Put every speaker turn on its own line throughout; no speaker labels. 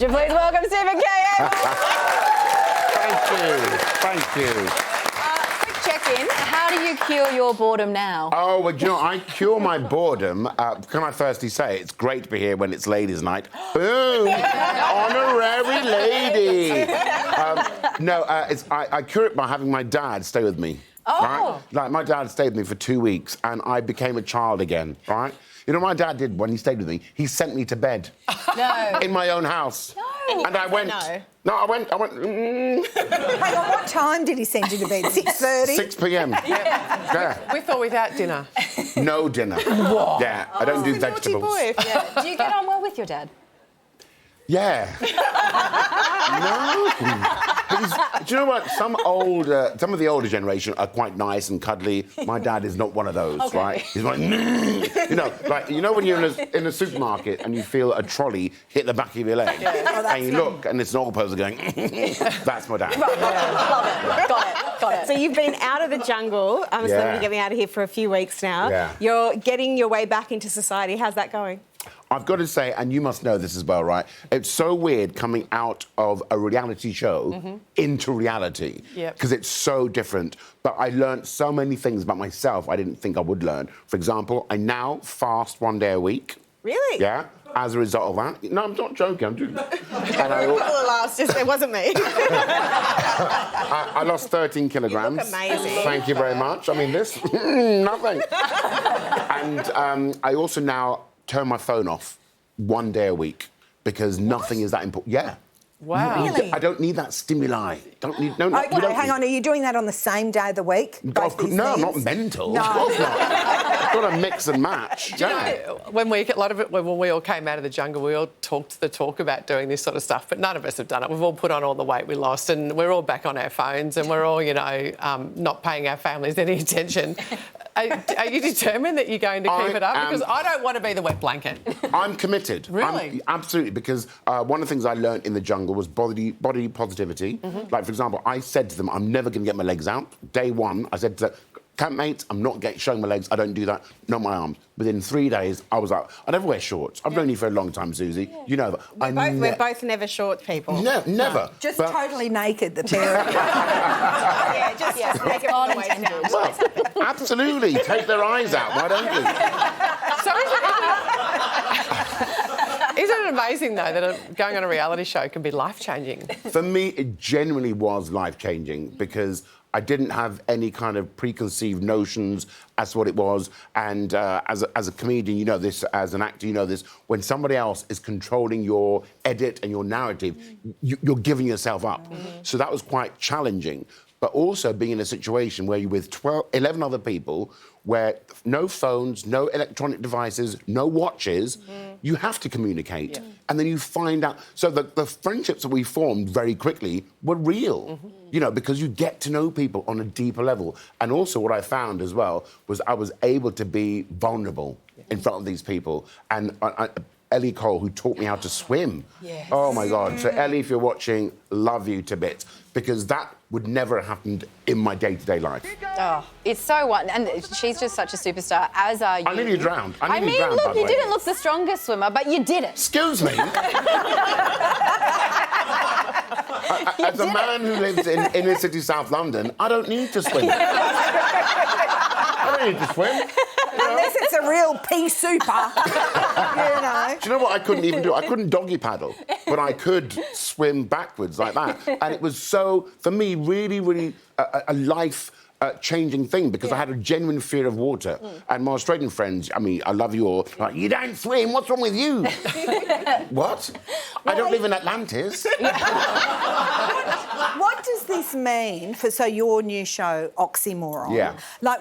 Would you please welcome Stephen K.
Thank you.
Quick check-in. How do you cure your boredom now?
Oh, well, you know, I cure my boredom. Can I firstly say it's great to be here when it's ladies' night. Boom! Honorary lady. I cure it by having my dad stay with me.
Oh.
Right? Like, my dad stayed with me for 2 weeks, and I became a child again, right? You know what my dad did when he stayed with me? He sent me to bed.
No.
In my own house.
No.
And I went... No, I went...
Hang on, what time did he send you to bed? 6:30?
6 p.m. Yeah.
With or without dinner?
No dinner. What? Yeah, I don't do vegetables.
Naughty boy.
Yeah. Do you get on well with your dad?
Yeah. No. Do you know what? Some of the older generation are quite nice and cuddly. My dad is not one of those, right? He's like, you know when you're in a supermarket and you feel a trolley hit the back of your leg, and you look and it's an old person going, that's my dad.
Right. Love it. Got it.
So you've been out of the jungle. I'm assuming you're getting out of here for a few weeks now.
Yeah.
You're getting your way back into society. How's that going?
I've got to say, and you must know this as well, right? It's so weird coming out of a reality show into reality. Because it's so different. But I learned so many things about myself I didn't think I would learn. For example, I now fast 1 day a week.
Really?
Yeah. As a result of that. No, I'm not joking. I'm doing that. And
It wasn't me.
I lost 13 kilograms.
You look amazing.
Thank you very much. I mean, this, nothing. And I also now turn my phone off 1 day a week because nothing is that important. Yeah.
Wow.
Really?
I don't need that stimuli.
Hang on, are you doing that on the same day of the week?
No, I'm not mental.
No.
Of course not. I've got to mix and match.
When we all came out of the jungle, we all talked the talk about doing this sort of stuff, but none of us have done it. We've all put on all the weight we lost, and we're all back on our phones, and we're all, not paying our families any attention. Are you determined that you're going to keep it up? Because I don't want to be the wet blanket.
I'm committed.
Really?
Absolutely, because one of the things I learned in the jungle was body positivity. Like, for example, I said to them, I'm never going to get my legs out. Day one, I said to them, campmates, I'm not showing my legs. I don't do that. Not my arms. Within 3 days, I was like, I never wear shorts. I've known you for a long time, Susie. Yeah. You know that.
We're both never short people.
Never.
No. Just totally naked, the pair of you.
Just make it on intended.
Well, absolutely. Take their eyes out. Why don't you?
So isn't it amazing, though, that going on a reality show can be life-changing?
For me, it genuinely was life-changing because I didn't have any kind of preconceived notions as to what it was. And as a comedian, you know this. As an actor, you know this. When somebody else is controlling your edit and your narrative, you're giving yourself up. So that was quite challenging. But also being in a situation where you're with 11 other people, where no phones, no electronic devices, no watches, you have to communicate. Yeah. And then you find out... So the friendships that we formed very quickly were real, because you get to know people on a deeper level. And also what I found as well was I was able to be vulnerable in front of these people. And Ellie Cole, who taught me how to swim. Yes. Oh, my God. So, Ellie, if you're watching, love you to bits. Because that would never have happened in my day-to-day life.
Oh, it's so what, and she's just such a superstar, as are you.
I nearly drowned.
Look, you didn't look the strongest swimmer, but you did it.
Excuse me? As a man who lives in inner city South London, I don't need to swim. I don't need to swim.
Unless it's a real pea super,
Do you know what I couldn't even do? I couldn't doggy paddle, but I could swim backwards like that. And it was so, for me, really, really a life-changing thing because I had a genuine fear of water. And my Australian friends, I love you all, like, you don't swim, what's wrong with you? What? I don't live in Atlantis.
What does this mean for your new show, Oxymoron?
Yeah.
Like,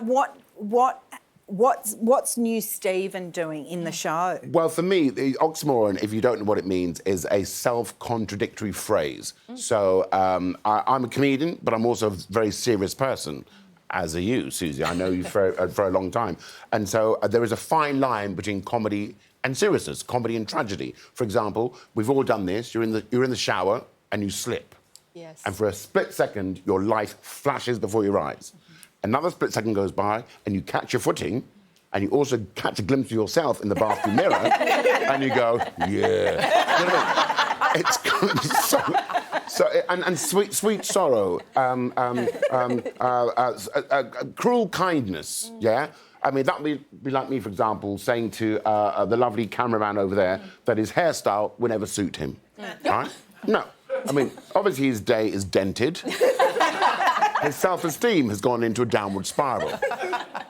what's new Stephen doing in the show?
Well, for me, the oxymoron, if you don't know what it means, is a self-contradictory phrase. So I'm a comedian, but I'm also a very serious person, as are you, Susie. I know you for a long time. And so there is a fine line between comedy and seriousness, comedy and tragedy. For example, we've all done this. You're in the shower and you slip.
Yes.
And for a split second, your life flashes before your eyes. Another split second goes by and you catch your footing and you also catch a glimpse of yourself in the bathroom mirror and you go, yeah. You know what I mean? It's and sweet sorrow, cruel kindness. Yeah. I mean, that would be like me, for example, saying to the lovely cameraman over there that his hairstyle would never suit him. Right? No. I mean, obviously his day is dented. His self-esteem has gone into a downward spiral.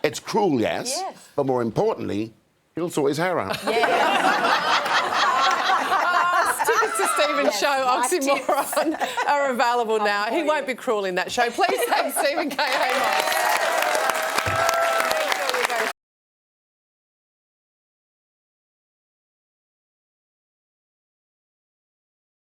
It's cruel, yes, but more importantly, he'll sort his hair out.
Tickets to Stephen's show, Oxymoron, are available now. He won't be cruel in that show. Please thank Stephen K. Amos.